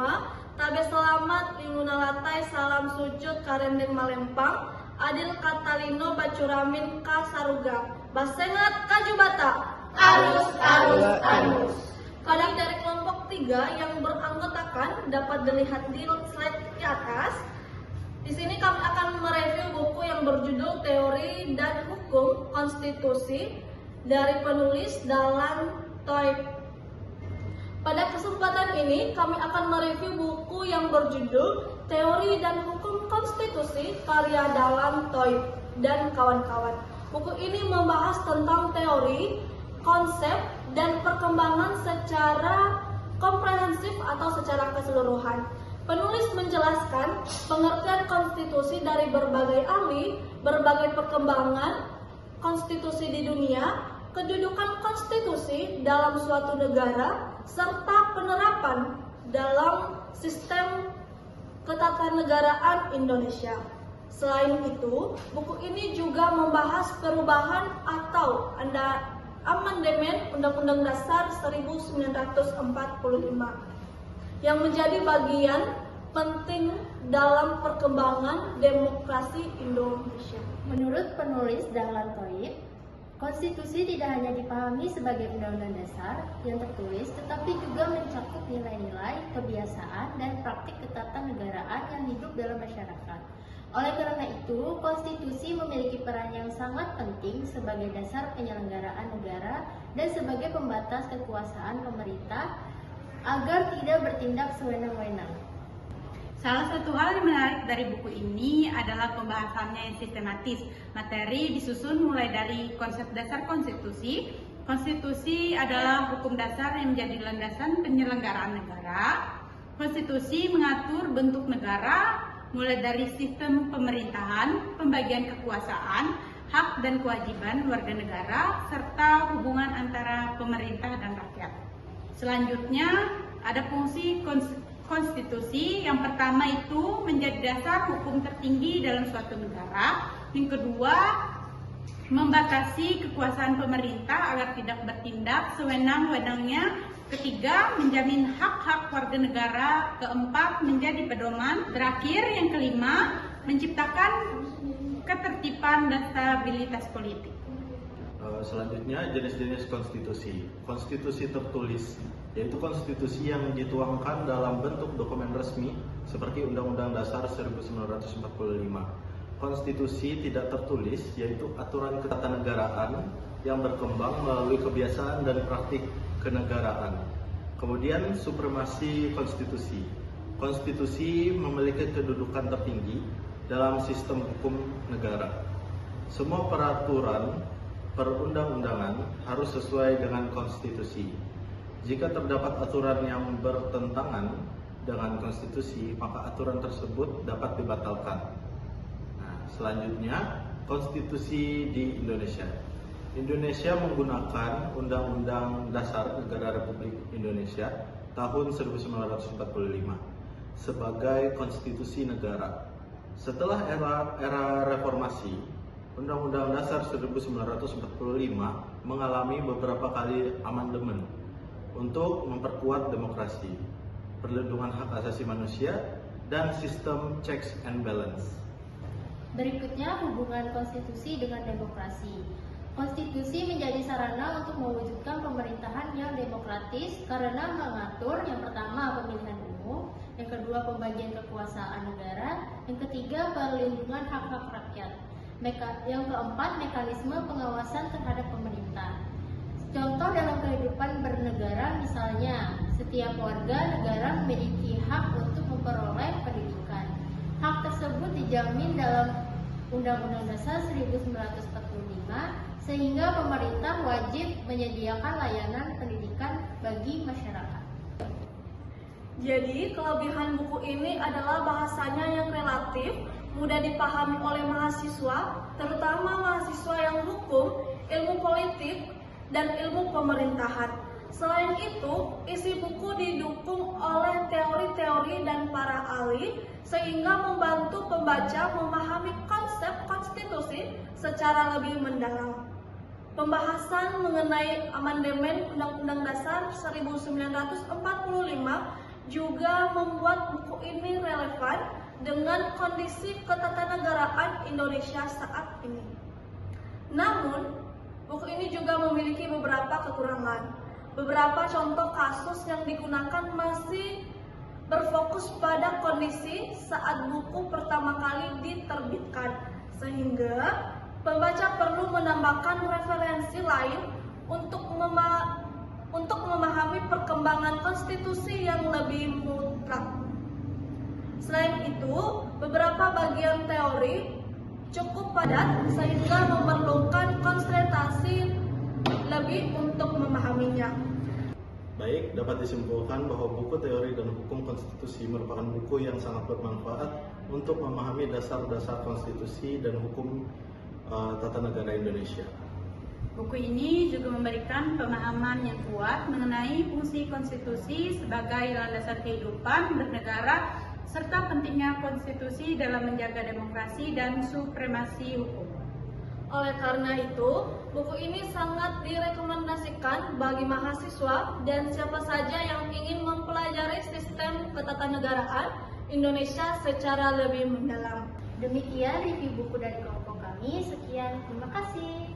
semua, tabe selamat linguna latai salam sujud karendeng malempang, adil katalino bacuramin ka saruga, basengat kajubata, arus. Kali dari kelompok 3 yang beranggotakan dapat dilihat di slide di atas. Di sini kami akan mereview buku yang berjudul Teori dan Hukum Konstitusi dari penulis Dahlan Toip. Pada kesempatan ini kami akan mereview buku yang berjudul Teori dan Hukum Konstitusi karya Dahlan Toip dan kawan-kawan. Buku ini membahas tentang teori, konsep, dan perkembangan secara komprehensif atau secara keseluruhan. Penulis menjelaskan pengertian konstitusi dari berbagai ahli, berbagai perkembangan konstitusi di dunia, kedudukan konstitusi dalam suatu negara, serta penerapan dalam sistem ketatanegaraan Indonesia. Selain itu, buku ini juga membahas perubahan atau amandemen Undang-Undang Dasar 1945 yang menjadi bagian penting dalam perkembangan demokrasi Indonesia. Menurut penulis Dahlan Toip, konstitusi tidak hanya dipahami sebagai undang-undang dasar yang tertulis, tetapi juga mencakup nilai-nilai, kebiasaan, dan praktik ketatanegaraan yang hidup dalam masyarakat. Oleh karena itu, konstitusi memiliki peran yang sangat penting sebagai dasar penyelenggaraan negara dan sebagai pembatas kekuasaan pemerintah agar tidak bertindak sewenang-wenang. Salah satu hal yang menarik dari buku ini adalah pembahasannya yang sistematis. Materi disusun mulai dari konsep dasar konstitusi. Konstitusi adalah hukum dasar yang menjadi landasan penyelenggaraan negara. Konstitusi mengatur bentuk negara, mulai dari sistem pemerintahan, pembagian kekuasaan, hak dan kewajiban warga negara, serta hubungan antara pemerintah dan rakyat. Selanjutnya, ada fungsi konstitusi. Yang pertama itu menjadi dasar hukum tertinggi dalam suatu negara. Yang kedua, membatasi kekuasaan pemerintah agar tidak bertindak sewenang-wenangnya. Ketiga, menjamin hak-hak warga negara. Keempat, menjadi pedoman. Terakhir, yang kelima, menciptakan ketertiban dan stabilitas politik. Selanjutnya, jenis-jenis konstitusi. Konstitusi tertulis, yaitu konstitusi yang dituangkan dalam bentuk dokumen resmi seperti Undang-Undang Dasar 1945. Konstitusi tidak tertulis, yaitu aturan ketatanegaraan yang berkembang melalui kebiasaan dan praktik kenegaraan. Kemudian, supremasi konstitusi. Konstitusi memiliki kedudukan tertinggi dalam sistem hukum negara. Semua peraturan perundang-undangan harus sesuai dengan konstitusi. Jika terdapat aturan yang bertentangan dengan konstitusi, maka aturan tersebut dapat dibatalkan. Nah, selanjutnya, konstitusi di Indonesia. Indonesia menggunakan Undang-Undang Dasar Negara Republik Indonesia tahun 1945 sebagai konstitusi negara. Setelah era reformasi, Undang-Undang Dasar 1945 mengalami beberapa kali amandemen untuk memperkuat demokrasi, perlindungan hak asasi manusia, dan sistem checks and balance. Berikutnya, hubungan konstitusi dengan demokrasi. Konstitusi menjadi sarana untuk mewujudkan pemerintahan yang demokratis karena mengatur yang pertama pemilihan umum, yang kedua pembagian kekuasaan negara, yang ketiga perlindungan hak-hak rakyat, yang keempat mekanisme pengawasan terhadap pemerintah. Contoh dalam kehidupan bernegara misalnya, setiap warga negara memiliki hak untuk memperoleh pendidikan. Hak tersebut dijamin dalam Undang-Undang Dasar 1945 sehingga pemerintah wajib menyediakan layanan pendidikan bagi masyarakat. Jadi, kelebihan buku ini adalah bahasanya yang relatif, mudah dipahami oleh mahasiswa, terutama mahasiswa yang hukum, ilmu politik, dan ilmu pemerintahan. Selain itu, isi buku didukung oleh teori-teori dan para ahli, sehingga membantu pembaca memahami konsep konstitusi secara lebih mendalam. Pembahasan mengenai amandemen Undang-Undang Dasar 1945 juga membuat buku ini relevan dengan kondisi ketatanegaraan Indonesia saat ini. Namun, buku ini juga memiliki beberapa kekurangan. Beberapa contoh kasus yang digunakan masih berfokus pada kondisi saat buku pertama kali diterbitkan, sehingga pembaca perlu menambahkan referensi lain untuk memahami perkembangan konstitusi yang lebih mutlak. Selain itu, beberapa bagian teori cukup padat sehingga memerlukan konsentrasi lebih untuk memahaminya. Baik, dapat disimpulkan bahwa buku teori dan hukum konstitusi merupakan buku yang sangat bermanfaat untuk memahami dasar-dasar konstitusi dan hukum tata negara Indonesia. Buku ini juga memberikan pemahaman yang kuat mengenai fungsi konstitusi sebagai landasan kehidupan bernegara serta pentingnya konstitusi dalam menjaga demokrasi dan supremasi hukum. Oleh karena itu, buku ini sangat direkomendasikan bagi mahasiswa dan siapa saja yang ingin mempelajari sistem ketatanegaraan Indonesia secara lebih mendalam. Demikian review buku dari kelompok kami. Sekian, terima kasih.